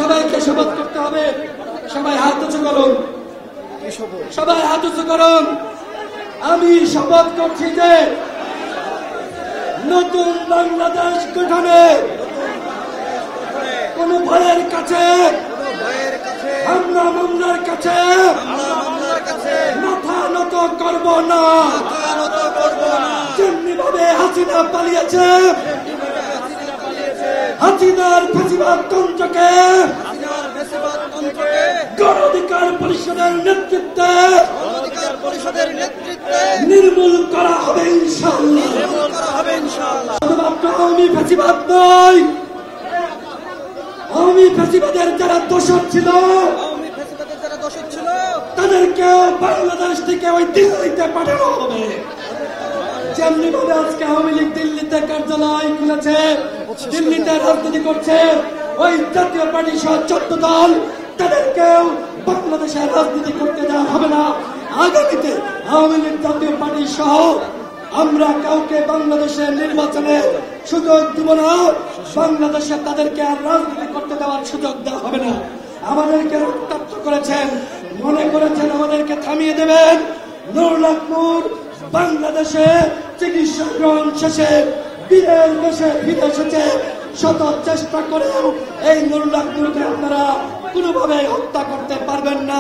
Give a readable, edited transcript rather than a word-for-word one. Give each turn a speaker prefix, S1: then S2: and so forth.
S1: সবাইকে শপথ করতে হবে। সবাই হাত উঁচু করুন, সবাই হাত উঁচু করুন। আমি শপথ করছি যে নতুন বাংলাদেশ গঠনে কোন ভয়ের কাছে, মামলার কাছে মাথা নত করব না। যেমনি ভাবে হাসিনা পালিয়েছে, হাসিনার ফেসিবাদ তন্ত্রকে গণ অধিকার পরিষদের নেতৃত্বে নির্মূল করা হবে ইনশাআল্লাহ। শুধুমাত্র আওয়ামী ফেসিবাদ নয়, আওয়ামী ফেসিবাদের যারা দোষর ছিল তাদেরকেও বাংলাদেশ থেকে ওই দিল্লিতে পাঠানো হবে। যেমনি ভাবে আজকে আওয়ামী লীগ দিল্লিতে কার্যালয় খুলেছে, দিল্লিতে রাজনীতি করছে, ওই জাতীয় পার্টি সহ 14 দল তাদেরকেও বাংলাদেশের রাজনীতি করতে দেওয়া হবে না। আগামীতে আওয়ামী লীগ জাতীয় পার্টি সহ আমরা কাউকে বাংলাদেশের নির্বাচনে সুযোগ দিব না। বাংলাদেশে তাদেরকে আর রাজনীতি করতে দেওয়ার সুযোগ দেওয়া হবে না। আমাদেরকে রক্তাক্ত করেছেন, মনে করেছেন আমাদেরকে থামিয়ে দেবেন। নুরুল হক নূর বাংলাদেশে চিকিৎসা গ্রহণ শেষে বীরের বেশে ফিরে এসেছে। শত চেষ্টা করেও এই নুরুল হক নূরকে আপনারা কোনোভাবে হত্যা করতে পারবেন না।